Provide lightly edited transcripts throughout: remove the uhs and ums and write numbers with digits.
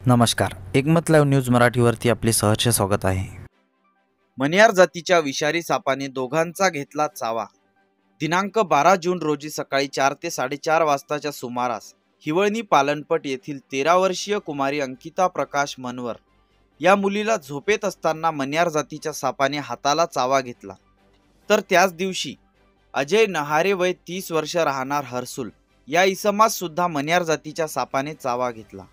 नमस्कार, एकमत live news मराठीवरती आपले सहर्ष स्वागत आहे। मण्यार जातीच्या विषारी सापाने दोघांचा घेतला चावा। दिनांक 12 जून रोजी सकाळी 4 ते 4:30 वाजताच्या सुमारास हिवळणी पालनपट येथील 13 वर्षीय कुमारी अंकिता प्रकाश मनवर या मुलीला झोपेत असताना मण्यार जातीच्या सापाने हाताला चावा घेतला। तर त्याच दिवशी अजय नहारे वय 30 वर्ष राहणार हरसूल या इसमास सुद्धा मण्यार जातीच्या सापाने चावा घेतला।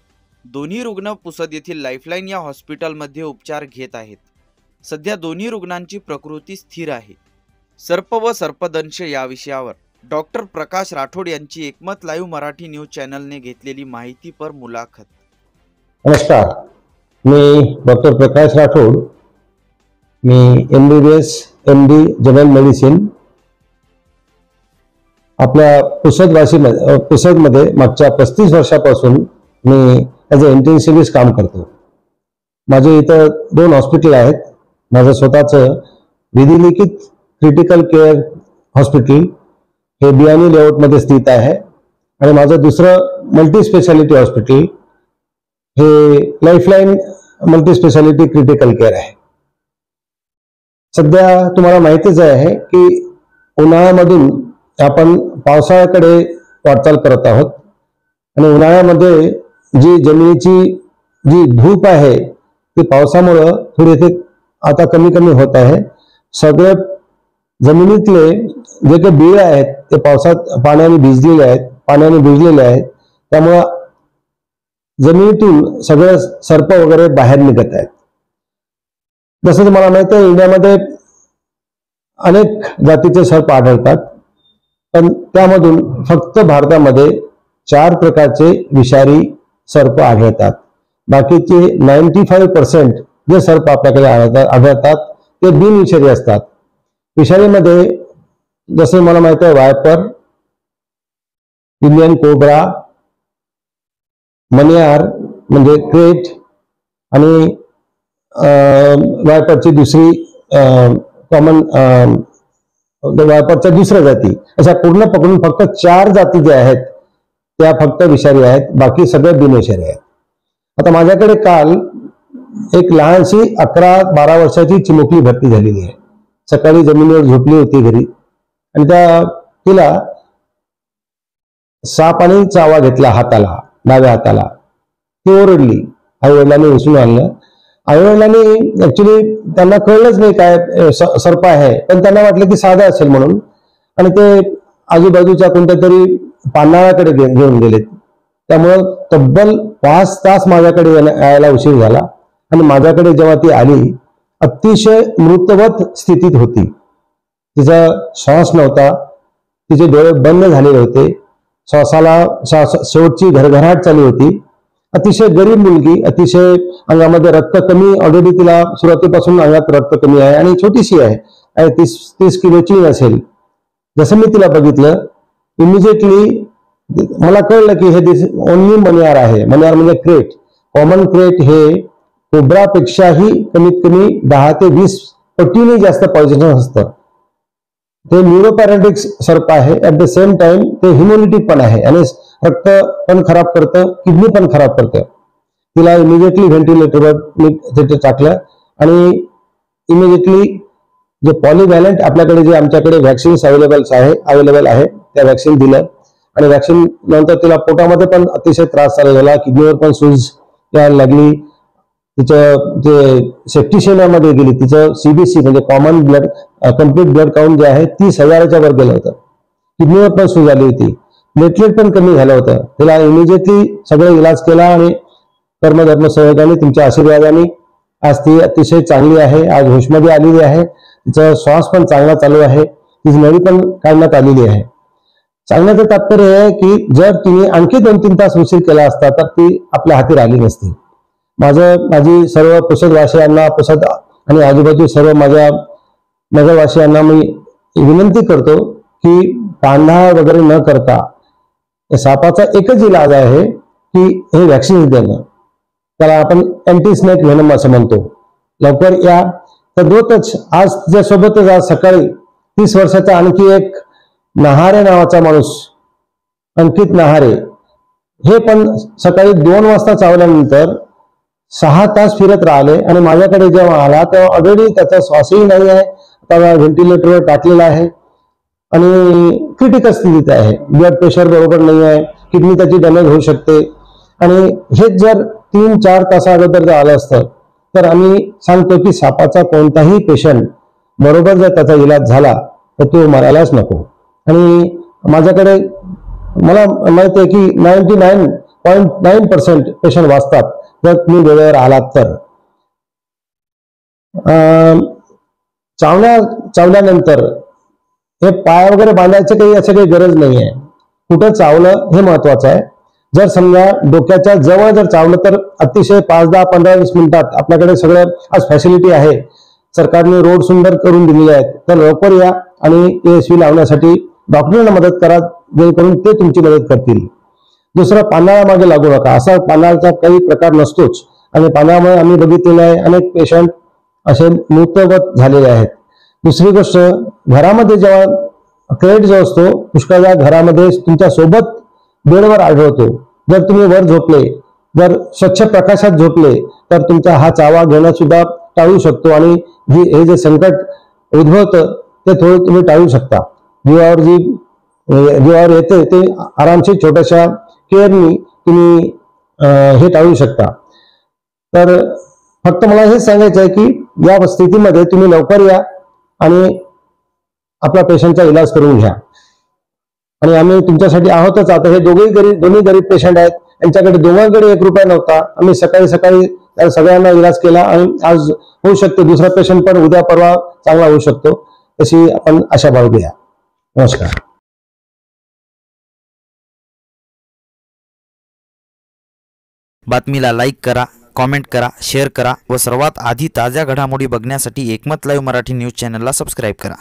दोन्ही रुग्ण पुसद येथील लाईफलाईन या हॉस्पिटलमध्ये उपचार घेत आहेत। सध्या दोन्ही रुग्णांची प्रकृती स्थिर आहे। सर्प व सर्पदंश या विषयावर डॉक्टर प्रकाश राठोड यांची एकमत लाईव्ह मराठी न्यूज चॅनलने घेतलेली माहिती पर मुलाखत। नमस्कार, मी डॉक्टर प्रकाश राठोड। मी MBBS MD जनरल मेडिसिन आपल्या पुसदमध्ये मागच्या 35 वर्षापासून मी ॲज अ इंटेन्सिव्हिस्ट काम करतो। माझे इथं 2 हॉस्पिटल आहेत। माझं स्वतःचं विधिलिखित क्रिटिकल केअर हॉस्पिटल हे बियाणी लेआउटमध्ये स्थित आहे आणि माझं दुसरं मल्टी स्पेशालिटी हॉस्पिटल हे lifeline multi speciality critical care आहे। सध्या तुम्हाला माहितीच आहे की उन्हाळ्यामधून आपण पावसाळ्याकडे वाटचाल करत आहोत आणि उन्हाळ्यामध्ये जी जमिनीची जी धूप आहे ती पावसामुळे थोडी आता कमी होत आहे। सगळे जमिनीतले जे काही बिळ आहेत ते पावसात पाण्याने भिजलेले आहेत, त्यामुळे जमिनीतून सगळे सर्प वगैरे बाहेर निघत आहेत। जसं तुम्हाला माहिती आहे, इंडियामध्ये अनेक जातीचे सर्प आढळतात, पण त्यामधून फक्त भारतामध्ये 4 प्रकारचे विषारी सर्प आढळतात। बाकीचे 95% जे सर्प आपल्याकडे आढळतात ते बिनविषारी असतात। विषारीमध्ये जसे मला माहिती आहे वायपर, इंडियन कोब्रा, मण्यार म्हणजे क्रेट आणि वायपरची दुसरी कॉमन वायपरच्या दुसऱ्या जाती, अशा पूर्ण पकडून फक्त 4 जाती ज्या आहेत त्या फक्त विषारी आहेत, बाकी सगळे बिनविषारी आहेत। आता माझ्याकडे काल एक लहानशी 11-12 वर्षाची चिमुकली भरती झालेली आहे। सकाळी जमिनीवर झोपली होती घरी आणि तिला सापाने चावा घेतला हाताला, डाव्या हाताला। ती ओरडली, आईवडिलांनी उचलून आणलं। आईवडिलांनी ऍक्च्युली त्यांना कळलंच नाही काय सर्प आहे, पण त्यांना वाटलं की साधा असेल म्हणून, आणि ते आजूबाजूच्या कोणत्या तरी पानाळ्याकडे घेऊन गेलेत। त्यामुळे तब्बल 5 तास माझ्याकडे यायला उशीर झाला आणि माझ्याकडे जेव्हा ती आली अतिशय मृतवत स्थितीत होती। तिचा श्वास नव्हता, तिचे डोळे बंद झालेले होते, श्वासाला शेवटची घरघराट चालू होती। अतिशय गरीब मुलगी, अतिशय अंगामध्ये रक्त कमी, ऑलरेडी तिला सुरुवातीपासून अंगात रक्त कमी आहे आणि छोटीशी आहे, 30 किलोची असेल। जसं मी तिला बघितलं इमिजिएटली मला कळलं की हे ओनली मण्यार आहे। मण्यार म्हणजे क्रेट, कॉमन क्रेट हे कोब्रापेक्षाही कमीत कमी 10 ते 20 पटीने जास्त पॉइझनस असतं। ते न्यूरोपॅराटिक सर्प आहे, ऍट द सेम टाइम ते हिमोलिटिक पण आहे आणि रक्त पण खराब करतं, किडनी पण खराब करतं। तिला इमिजिएटली व्हेंटिलेटरवर मी तिथे टाकलं आणि इमिजिएटली जे पॉलीव्हॅलंट आपल्याकडे जे आमच्याकडे व्हॅक्सिन्स अवेलेबल आहे त्या व्हॅक्सिन दिलं आणि व्हॅक्सिन नंतर तिला पोटामध्ये पण अतिशय त्रास चालू झाला, किडनीवर पण सूज यायला लागली। तिचं जे सेप्टिशियनामध्ये गेली, तिचं CBC म्हणजे common blood complete blood count जे आहे 30,000च्या वर गेलं होतं। किडनीवर पण सूज आली होती, प्लेटलेट पण कमी झालं होतं। तिला इमिजिएटली सगळं इलाज केला आणि कर्मधर्म सहयोगाने तुमच्या आशीर्वादाने आज ती अतिशय चांगली आहे, आज होशमध्ये आलेली आहे। तिचा श्वास पण चांगला चालू आहे, तिची नळी पण काढण्यात आलेली आहे। सांगण्याचं तात्पर्य आहे की जर तिने आणखी 2-3 तास उशीर केला असता तर ती आपल्या हाती राहिली नसती। माझी सर्व पुसदवासियांना, पुसद आणि आजूबाजू सर्व माझ्या नगरवासियांना मी विनंती करतो की पांढा वगैरे न करता सापाचा एकच इलाज आहे की हे व्हॅक्सिन देणं, त्याला आपण अँटीस्नेक व्हेनम असं म्हणतो। लवकर या। तर रोजच आज त्याच्यासोबतच आज सकाळी 30 वर्षाचा आणखी एक नहारे नावाचा माणूस, अंकित नहारे, हे पण सकाळी 2 वाजता चावल्यानंतर 6 तास फिरत राहिले आणि माझ्याकडे जेव्हा आला तेव्हा ऑलरेडी त्याचा श्वासही नाही आहे, आता व्हेंटिलेटरवर टाकलेला आहे आणि क्रिटिकल स्थितीत आहे. ब्लड प्रेशर बरोबर नाही आहे, किडनी त्याची डॅमेज होऊ शकते. आणि हेच जर 3-4 तासा अगोदर जर आलं असतं तर आम्ही सांगतो की सापाचा कोणताही पेशंट बरोबर जर त्याचा इलाज झाला तर तो मरायलाच नको. आणि माझ्याकडे मला माहिती आहे की 99.9% पेशंट वाचतात जर तुम्ही वेळेवर आलात तर. चावल्यानंतर हे पाय वगैरे बांधायचं काही असं काही गरज नाही आहे. कुठं चावलं हे महत्वाचं आहे. जर समजा डोक्याच्या जवळ जर चावलं तर अतिशय 5, 10, 15, 20 मिनिटात आपल्याकडे सगळं आज फॅसिलिटी आहे. सरकारने रोड सुंदर करून दिलेले आहेत, तर लवकर या आणि ASV लावण्यासाठी डॉक्टरांना मदत करा, जेणेकरून ते तुमची मदत करतील. दुसरं, पानाळा मागे लागू नका. असा पानाळाचा काही प्रकार नसतोच आणि पानाळामुळे आम्ही बघितलेलं आहे अनेक पेशंट असे मृतवत झालेले आहेत. दुसरी गोष्ट, घरामध्ये जेव्हा क्रेट जो असतो पुष्कळदा घरामध्ये तुमच्या सोबत बेडवर आढळतो. जर तुम्ही वर झोपले, जर स्वच्छ प्रकाशात झोपले तर तुमचा हा चावा घेणं सुद्धा टाळू शकतो आणि हे जे संकट उद्भवतं ते थोडं तुम्ही टाळू शकता. जीवावर येते ते आरामशीर छोट्याशा केअरनी तुम्ही हे टाळू शकता. तर फक्त मला हेच सांगायचं आहे की या स्थितीमध्ये तुम्ही लवकर या आणि आपला पेशंटचा इलाज करून घ्या. आणि आम्ही तुमच्यासाठी आहोतच. आता हे दोन्ही गरीब पेशंट आहेत, यांच्याकडे दोघांकडे 1 रुपया नव्हता. आम्ही सकाळी त्या सगळ्यांना इलाज केला आणि आज होऊ शकतो दुसरा पेशंट पण उद्या परवा चांगला होऊ शकतो, तशी आपण आशा बाळगूया. नमस्कार. बातमीला लाईक करा, कॉमेंट करा, शेअर करा व सर्वात आधी ताज्या घडामोडी बघण्यासाठी एकमत लाईव्ह मराठी न्यूज चॅनलला सबस्क्राईब करा.